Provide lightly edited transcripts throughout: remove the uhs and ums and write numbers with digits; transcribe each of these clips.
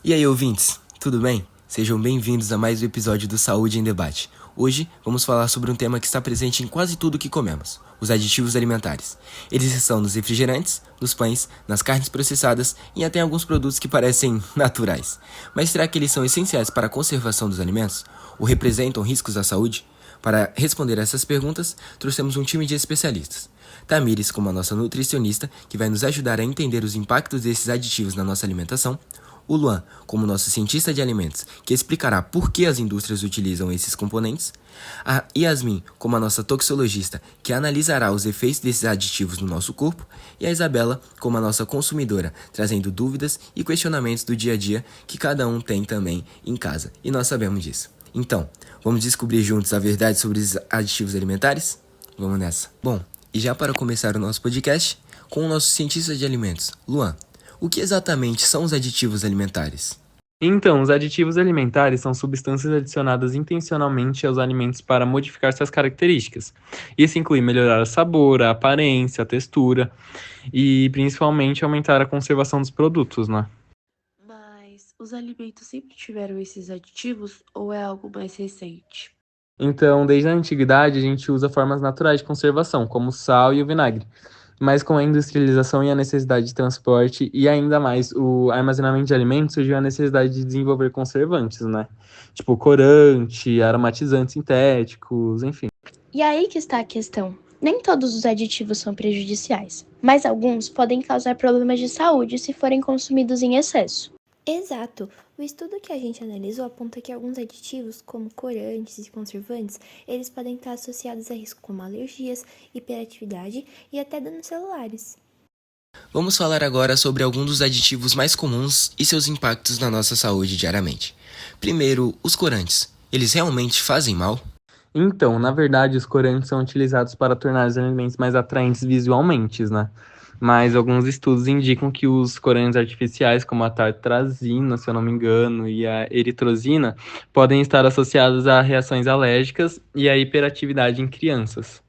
E aí, ouvintes, tudo bem? Sejam bem-vindos a mais um episódio do Saúde em Debate. Hoje vamos falar sobre um tema que está presente em quase tudo que comemos, os aditivos alimentares. Eles estão nos refrigerantes, nos pães, nas carnes processadas e até em alguns produtos que parecem naturais. Mas será que eles são essenciais para a conservação dos alimentos? Ou representam riscos à saúde? Para responder a essas perguntas, trouxemos um time de especialistas. Tamires, como a nossa nutricionista, que vai nos ajudar a entender os impactos desses aditivos na nossa alimentação. O Luan, como nosso cientista de alimentos, que explicará por que as indústrias utilizam esses componentes. A Yasmin, como a nossa toxicologista, que analisará os efeitos desses aditivos no nosso corpo. E a Isabela, como a nossa consumidora, trazendo dúvidas e questionamentos do dia a dia que cada um tem também em casa. E nós sabemos disso. Então, vamos descobrir juntos a verdade sobre os aditivos alimentares? Vamos nessa. Bom, e já para começar o nosso podcast, com o nosso cientista de alimentos, Luan. O que exatamente são os aditivos alimentares? Então, os aditivos alimentares são substâncias adicionadas intencionalmente aos alimentos para modificar suas características. Isso inclui melhorar o sabor, a aparência, a textura e principalmente aumentar a conservação dos produtos, né? Mas os alimentos sempre tiveram esses aditivos ou é algo mais recente? Então, desde a antiguidade, a gente usa formas naturais de conservação, como o sal e o vinagre. Mas com a industrialização e a necessidade de transporte e ainda mais o armazenamento de alimentos, surgiu a necessidade de desenvolver conservantes, né? Tipo corante, aromatizantes sintéticos, enfim. E aí que está a questão. Nem todos os aditivos são prejudiciais, mas alguns podem causar problemas de saúde se forem consumidos em excesso. Exato! O estudo que a gente analisou aponta que alguns aditivos, como corantes e conservantes, eles podem estar associados a riscos como alergias, hiperatividade e até danos celulares. Vamos falar agora sobre alguns dos aditivos mais comuns e seus impactos na nossa saúde diariamente. Primeiro, os corantes. Eles realmente fazem mal? Então, na verdade, os corantes são utilizados para tornar os alimentos mais atraentes visualmente, né? Mas alguns estudos indicam que os corantes artificiais, como a tartrazina, se eu não me engano, e a eritrosina, podem estar associados a reações alérgicas e a hiperatividade em crianças.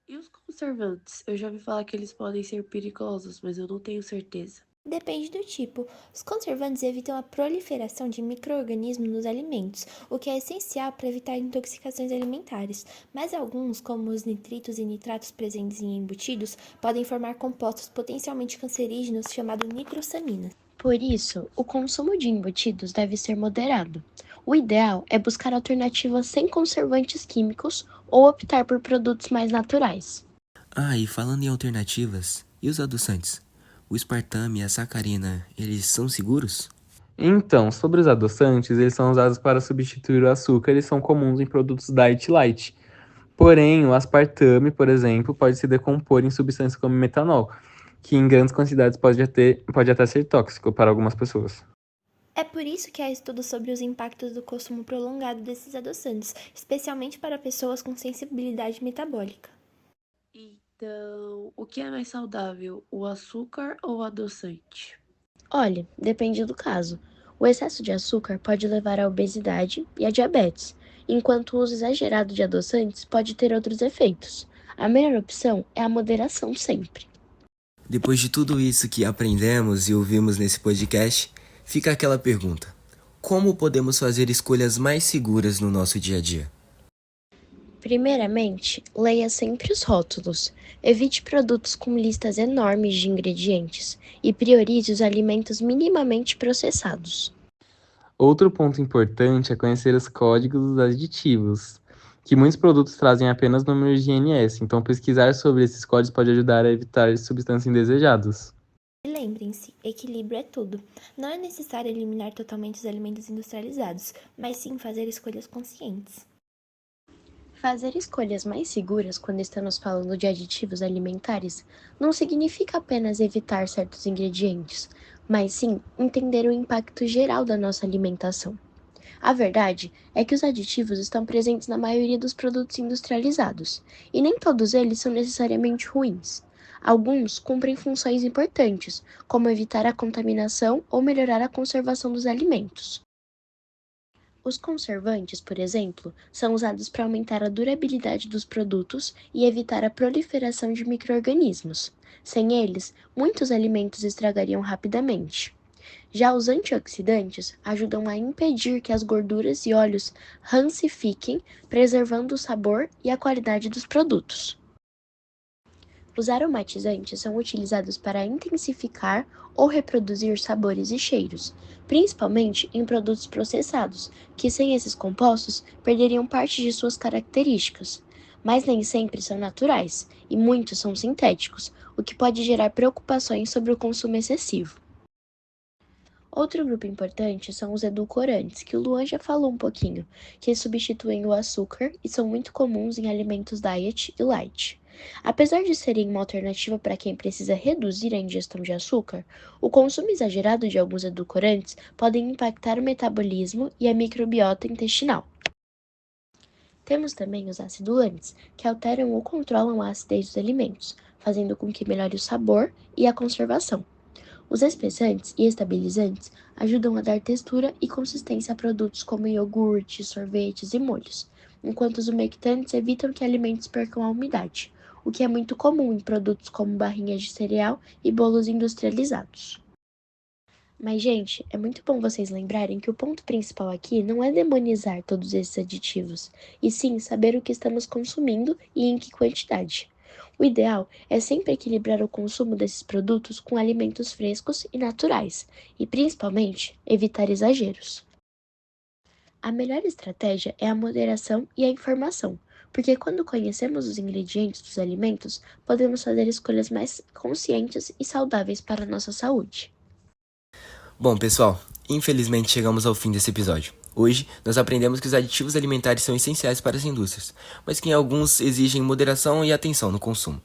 E os conservantes? Eu já ouvi falar que eles podem ser perigosos, mas eu não tenho certeza. Depende do tipo. Os conservantes evitam a proliferação de micro-organismos nos alimentos, o que é essencial para evitar intoxicações alimentares. Mas alguns, como os nitritos e nitratos presentes em embutidos, podem formar compostos potencialmente cancerígenos chamados nitrosaminas. Por isso, o consumo de embutidos deve ser moderado. O ideal é buscar alternativas sem conservantes químicos ou optar por produtos mais naturais. E falando em alternativas, e os adoçantes? O aspartame e a sacarina, eles são seguros? Então, sobre os adoçantes, eles são usados para substituir o açúcar e são comuns em produtos diet light. Porém, o aspartame, por exemplo, pode se decompor em substâncias como metanol, que em grandes quantidades pode até ser tóxico para algumas pessoas. É por isso que há estudos sobre os impactos do consumo prolongado desses adoçantes, especialmente para pessoas com sensibilidade metabólica. Então, o que é mais saudável, o açúcar ou o adoçante? Olha, depende do caso. O excesso de açúcar pode levar à obesidade e à diabetes, enquanto o uso exagerado de adoçantes pode ter outros efeitos. A melhor opção é a moderação sempre. Depois de tudo isso que aprendemos e ouvimos nesse podcast, fica aquela pergunta: como podemos fazer escolhas mais seguras no nosso dia a dia? Primeiramente, leia sempre os rótulos. Evite produtos com listas enormes de ingredientes e priorize os alimentos minimamente processados. Outro ponto importante é conhecer os códigos dos aditivos, que muitos produtos trazem apenas números de INS, então pesquisar sobre esses códigos pode ajudar a evitar substâncias indesejadas. E lembrem-se, equilíbrio é tudo. Não é necessário eliminar totalmente os alimentos industrializados, mas sim fazer escolhas conscientes. Fazer escolhas mais seguras quando estamos falando de aditivos alimentares não significa apenas evitar certos ingredientes, mas sim entender o impacto geral da nossa alimentação. A verdade é que os aditivos estão presentes na maioria dos produtos industrializados, e nem todos eles são necessariamente ruins. Alguns cumprem funções importantes, como evitar a contaminação ou melhorar a conservação dos alimentos. Os conservantes, por exemplo, são usados para aumentar a durabilidade dos produtos e evitar a proliferação de micro-organismos. Sem eles, muitos alimentos estragariam rapidamente. Já os antioxidantes ajudam a impedir que as gorduras e óleos rancifiquem, preservando o sabor e a qualidade dos produtos. Os aromatizantes são utilizados para intensificar ou reproduzir sabores e cheiros, principalmente em produtos processados, que sem esses compostos perderiam parte de suas características. Mas nem sempre são naturais, e muitos são sintéticos, o que pode gerar preocupações sobre o consumo excessivo. Outro grupo importante são os edulcorantes, que o Luan já falou um pouquinho, que substituem o açúcar e são muito comuns em alimentos diet e light. Apesar de serem uma alternativa para quem precisa reduzir a ingestão de açúcar, o consumo exagerado de alguns edulcorantes podem impactar o metabolismo e a microbiota intestinal. Temos também os acidulantes, que alteram ou controlam a acidez dos alimentos, fazendo com que melhore o sabor e a conservação. Os espessantes e estabilizantes ajudam a dar textura e consistência a produtos como iogurtes, sorvetes e molhos, enquanto os umectantes evitam que alimentos percam a umidade, o que é muito comum em produtos como barrinhas de cereal e bolos industrializados. Mas, gente, é muito bom vocês lembrarem que o ponto principal aqui não é demonizar todos esses aditivos, e sim saber o que estamos consumindo e em que quantidade. O ideal é sempre equilibrar o consumo desses produtos com alimentos frescos e naturais, e principalmente evitar exageros. A melhor estratégia é a moderação e a informação, porque quando conhecemos os ingredientes dos alimentos, podemos fazer escolhas mais conscientes e saudáveis para a nossa saúde. Bom, pessoal, infelizmente chegamos ao fim desse episódio. Hoje, nós aprendemos que os aditivos alimentares são essenciais para as indústrias, mas que alguns exigem moderação e atenção no consumo.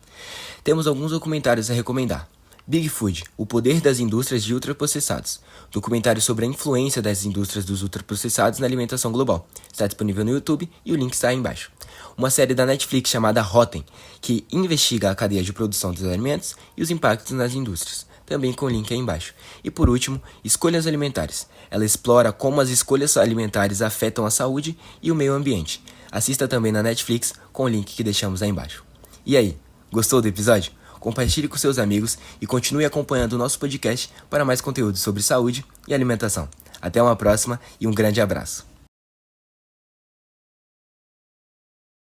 Temos alguns documentários a recomendar. Big Food, o poder das indústrias de ultraprocessados. Documentário sobre a influência das indústrias dos ultraprocessados na alimentação global. Está disponível no YouTube e o link está aí embaixo. Uma série da Netflix chamada Rotten, que investiga a cadeia de produção dos alimentos e os impactos nas indústrias. Também com o link aí embaixo. E por último, Escolhas Alimentares. Ela explora como as escolhas alimentares afetam a saúde e o meio ambiente. Assista também na Netflix com o link que deixamos aí embaixo. E aí, gostou do episódio? Compartilhe com seus amigos e continue acompanhando o nosso podcast para mais conteúdo sobre saúde e alimentação. Até uma próxima e um grande abraço.